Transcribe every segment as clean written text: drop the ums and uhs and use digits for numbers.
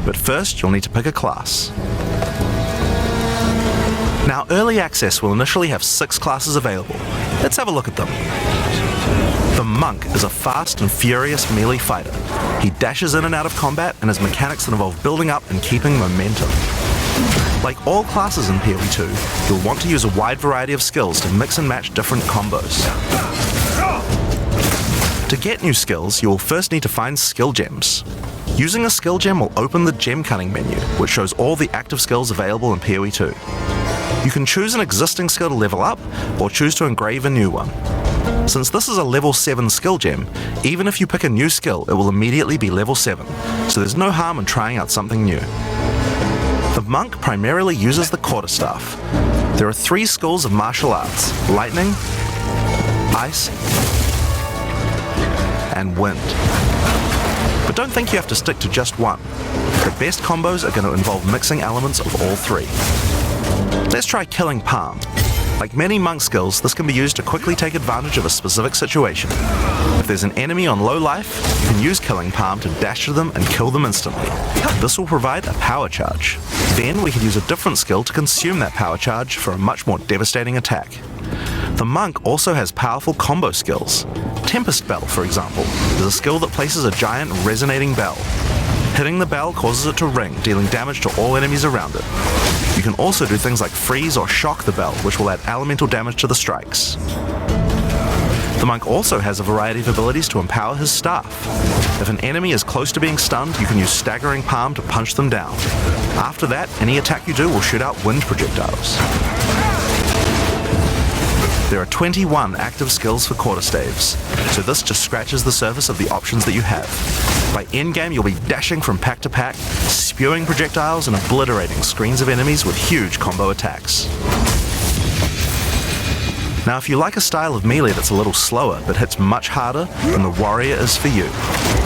But first, you'll need to pick a class. Now, Early Access will initially have 6 classes available. Let's have a look at them. The Monk is a fast and furious melee fighter. He dashes in and out of combat and has mechanics that involve building up and keeping momentum. Like all classes in PoE 2, you'll want to use a wide variety of skills to mix and match different combos. To get new skills, you will first need to find skill gems. Using a skill gem will open the gem cutting menu, which shows all the active skills available in PoE 2. You can choose an existing skill to level up, or choose to engrave a new one. Since this is a level 7 skill gem, even if you pick a new skill, it will immediately be level 7, so there's no harm in trying out something new. The Monk primarily uses the quarterstaff. There are 3 schools of martial arts: lightning, ice, and wind. But don't think you have to stick to just one. The best combos are going to involve mixing elements of all 3. Let's try Killing Palm. Like many monk skills, this can be used to quickly take advantage of a specific situation. If there's an enemy on low life, you can use Killing Palm to dash to them and kill them instantly. This will provide a power charge. Then we can use a different skill to consume that power charge for a much more devastating attack. The Monk also has powerful combo skills. Tempest Bell, for example, is a skill that places a giant resonating bell. Hitting the bell causes it to ring, dealing damage to all enemies around it. You can also do things like freeze or shock the bell, which will add elemental damage to the strikes. The Monk also has a variety of abilities to empower his staff. If an enemy is close to being stunned, you can use Staggering Palm to punch them down. After that, any attack you do will shoot out wind projectiles. There are 21 active skills for quarterstaves, so this just scratches the surface of the options that you have. By endgame, you'll be dashing from pack to pack, spewing projectiles and obliterating screens of enemies with huge combo attacks. Now, if you like a style of melee that's a little slower but hits much harder, then the Warrior is for you.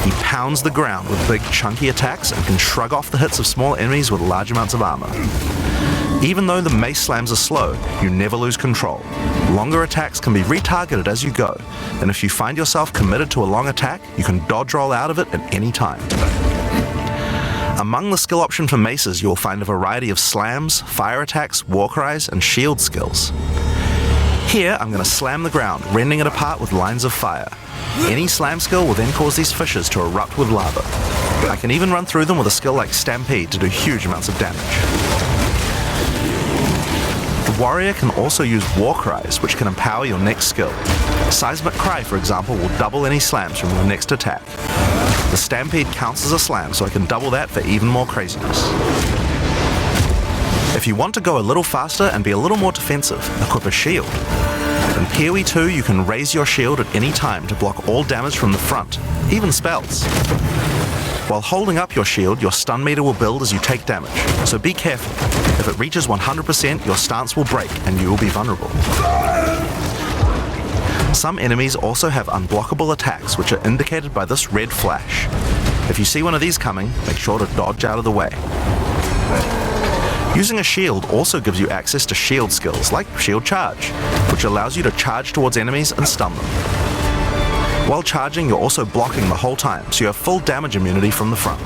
He pounds the ground with big chunky attacks and can shrug off the hits of small enemies with large amounts of armor. Even though the mace slams are slow, you never lose control. Longer attacks can be retargeted as you go, and if you find yourself committed to a long attack, you can dodge roll out of it at any time. Among the skill option for maces, you will find a variety of slams, fire attacks, war cries, and shield skills. Here, I'm going to slam the ground, rending it apart with lines of fire. Any slam skill will then cause these fissures to erupt with lava. I can even run through them with a skill like Stampede to do huge amounts of damage. The Warrior can also use war cries, which can empower your next skill. Seismic Cry, for example, will double any slams from your next attack. The Stampede counts as a slam, so I can double that for even more craziness. If you want to go a little faster and be a little more defensive, equip a shield. In PoE 2, you can raise your shield at any time to block all damage from the front, even spells. While holding up your shield, your stun meter will build as you take damage, so be careful. If it reaches 100%, your stance will break and you will be vulnerable. Some enemies also have unblockable attacks, which are indicated by this red flash. If you see one of these coming, make sure to dodge out of the way. Using a shield also gives you access to shield skills, like Shield Charge, which allows you to charge towards enemies and stun them. While charging, you're also blocking the whole time, so you have full damage immunity from the front.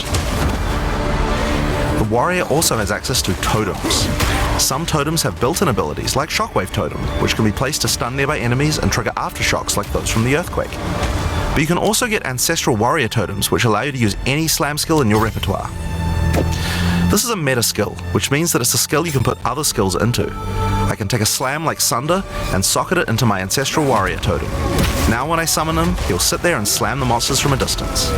The Warrior also has access to totems. Some totems have built-in abilities, like Shockwave Totem, which can be placed to stun nearby enemies and trigger aftershocks like those from the Earthquake. But you can also get Ancestral Warrior Totems, which allow you to use any slam skill in your repertoire. This is a meta skill, which means that it's a skill you can put other skills into. I can take a slam like Sunder and socket it into my Ancestral Warrior Totem. Now when I summon him, he'll sit there and slam the monsters from a distance.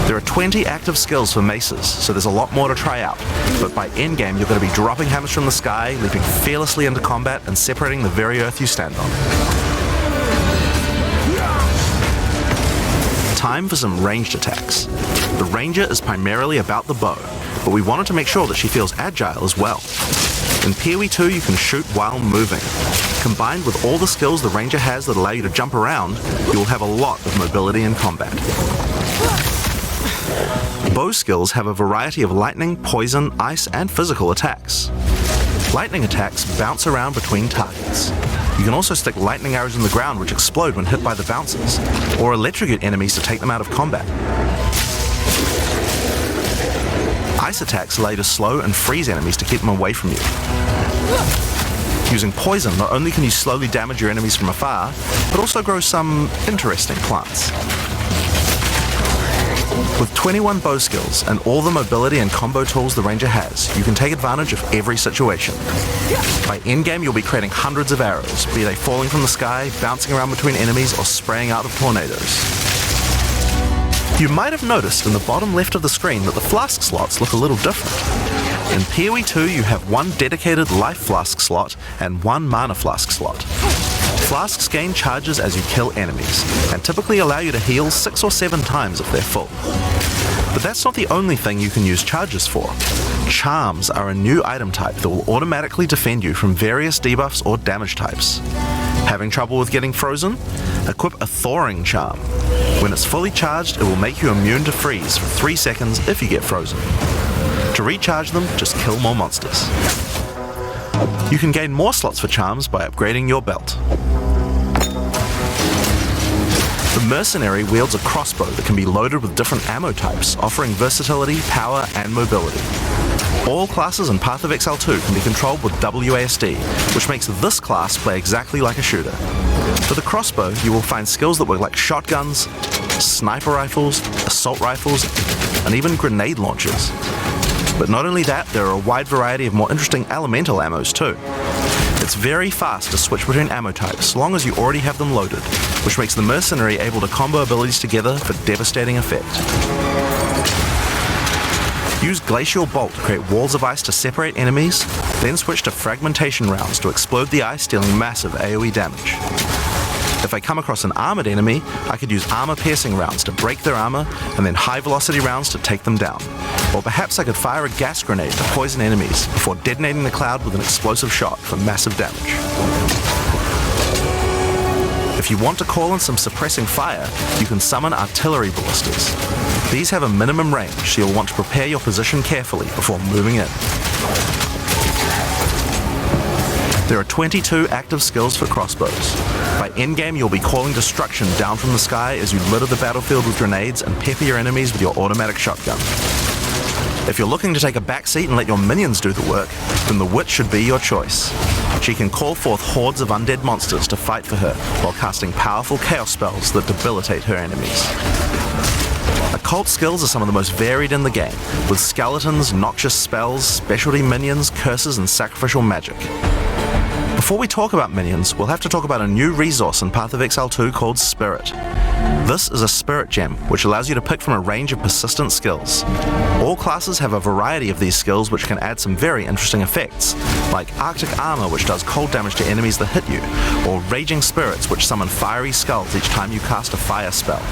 There are 20 active skills for maces, so there's a lot more to try out, but by endgame you're going to be dropping hammers from the sky, leaping fearlessly into combat, and separating the very earth you stand on. Time for some ranged attacks. The Ranger is primarily about the bow, but we wanted to make sure that she feels agile as well. In PoE 2 you can shoot while moving. Combined with all the skills the Ranger has that allow you to jump around, you will have a lot of mobility in combat. Bow skills have a variety of lightning, poison, ice, and physical attacks. Lightning attacks bounce around between targets. You can also stick lightning arrows in the ground which explode when hit by the bouncers, or electrocute enemies to take them out of combat. ice attacks allow you to slow and freeze enemies to keep them away from you. Using poison, not only can you slowly damage your enemies from afar, but also grow some interesting plants. With 21 bow skills and all the mobility and combo tools the ranger has, you can take advantage of every situation. By endgame, you'll be creating hundreds of arrows, be they falling from the sky, bouncing around between enemies, or spraying out of tornadoes. You might have noticed in the bottom left of the screen that the flask slots look a little different. In PoE 2, you have one dedicated life flask slot and one mana flask slot. Flasks gain charges as you kill enemies, and typically allow you to heal 6 or 7 times if they're full. But that's not the only thing you can use charges for. Charms are a new item type that will automatically defend you from various debuffs or damage types. Having trouble with getting frozen? Equip a thawing charm. When it's fully charged, it will make you immune to freeze for 3 seconds if you get frozen. To recharge them, just kill more monsters. You can gain more slots for charms by upgrading your belt. The mercenary wields a crossbow that can be loaded with different ammo types, offering versatility, power, and mobility. All classes in Path of Exile 2 can be controlled with WASD, which makes this class play exactly like a shooter. For the crossbow, you will find skills that work like shotguns, sniper rifles, assault rifles, and even grenade launchers. But not only that, there are a wide variety of more interesting elemental ammos too. It's very fast to switch between ammo types, so long as you already have them loaded, which makes the mercenary able to combo abilities together for devastating effect. Use Glacial Bolt to create walls of ice to separate enemies, then switch to Fragmentation rounds to explode the ice, dealing massive AoE damage. If I come across an armored enemy, I could use armor-piercing rounds to break their armor, and then high-velocity rounds to take them down. Or perhaps I could fire a gas grenade to poison enemies before detonating the cloud with an explosive shot for massive damage. If you want to call in some suppressing fire, you can summon artillery ballistas. These have a minimum range, so you'll want to prepare your position carefully before moving in. There are 22 active skills for crossbows. By endgame, you'll be calling destruction down from the sky as you litter the battlefield with grenades and pepper your enemies with your automatic shotgun. If you're looking to take a backseat and let your minions do the work, then the witch should be your choice. She can call forth hordes of undead monsters to fight for her, while casting powerful chaos spells that debilitate her enemies. Occult skills are some of the most varied in the game, with skeletons, noxious spells, specialty minions, curses, and sacrificial magic. Before we talk about minions, we'll have to talk about a new resource in Path of Exile 2 called Spirit. This is a spirit gem, which allows you to pick from a range of persistent skills. All classes have a variety of these skills which can add some very interesting effects, like Arctic Armor, which does cold damage to enemies that hit you, or Raging Spirits, which summon fiery skulls each time you cast a fire spell.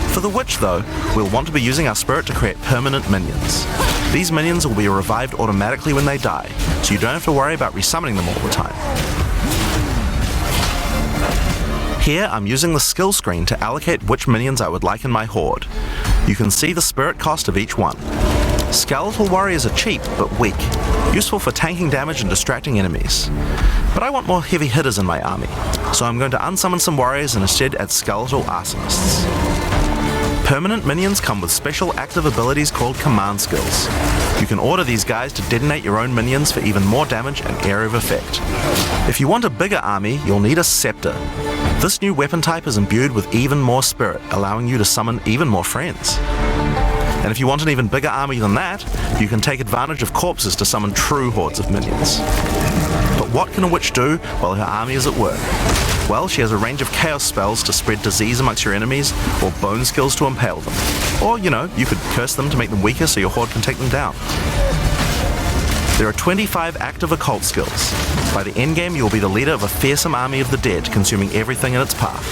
For the Witch though, we'll want to be using our spirit to create permanent minions. These minions will be revived automatically when they die, so you don't have to worry about resummoning them all the time. Here I'm using the skill screen to allocate which minions I would like in my horde. You can see the spirit cost of each one. Skeletal warriors are cheap but weak, useful for tanking damage and distracting enemies. But I want more heavy hitters in my army, so I'm going to unsummon some warriors and instead add skeletal arsonists. Permanent minions come with special active abilities called command skills. You can order these guys to detonate your own minions for even more damage and area of effect. If you want a bigger army, you'll need a scepter. This new weapon type is imbued with even more spirit, allowing you to summon even more friends. And if you want an even bigger army than that, you can take advantage of corpses to summon true hordes of minions. But what can a witch do while her army is at work? Well, she has a range of chaos spells to spread disease amongst your enemies, or bone skills to impale them. Or, you could curse them to make them weaker so your horde can take them down. There are 25 active occult skills. By the endgame, you will be the leader of a fearsome army of the dead, consuming everything in its path.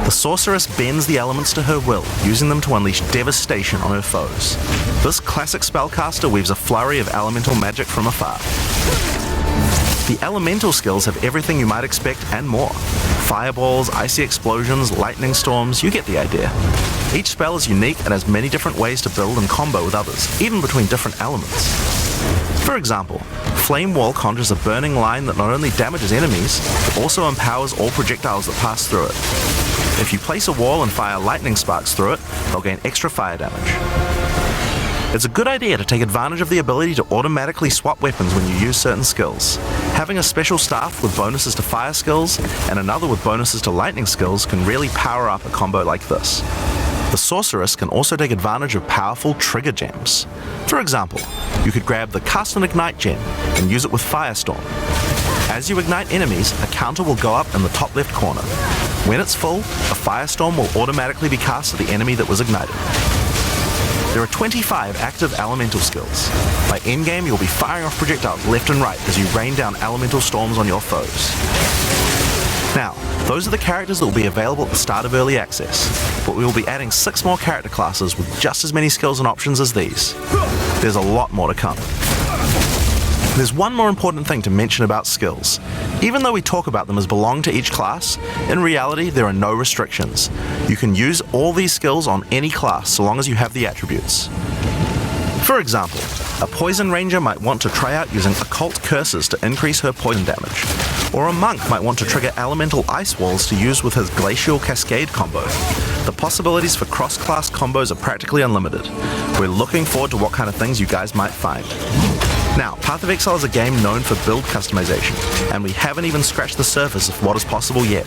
The sorceress bends the elements to her will, using them to unleash devastation on her foes. This classic spellcaster weaves a flurry of elemental magic from afar. The elemental skills have everything you might expect and more. Fireballs, icy explosions, lightning storms, you get the idea. Each spell is unique and has many different ways to build and combo with others, even between different elements. For example, Flame Wall conjures a burning line that not only damages enemies, but also empowers all projectiles that pass through it. If you place a wall and fire lightning sparks through it, they'll gain extra fire damage. It's a good idea to take advantage of the ability to automatically swap weapons when you use certain skills. Having a special staff with bonuses to fire skills and another with bonuses to lightning skills can really power up a combo like this. The sorceress can also take advantage of powerful trigger gems. For example, you could grab the Cast and Ignite gem and use it with Firestorm. As you ignite enemies, a counter will go up in the top left corner. When it's full, a Firestorm will automatically be cast at the enemy that was ignited. There are 25 active elemental skills. By endgame, you'll be firing off projectiles left and right as you rain down elemental storms on your foes. Now, those are the characters that will be available at the start of Early Access, but we will be adding 6 more character classes with just as many skills and options as these. There's a lot more to come. There's one more important thing to mention about skills. Even though we talk about them as belong to each class, in reality there are no restrictions. You can use all these skills on any class so long as you have the attributes. For example, a poison ranger might want to try out using occult curses to increase her poison damage, or a monk might want to trigger elemental ice walls to use with his glacial cascade combo. The possibilities for cross-class combos are practically unlimited. We're looking forward to what kind of things you guys might find. Now, Path of Exile is a game known for build customization, and we haven't even scratched the surface of what is possible yet.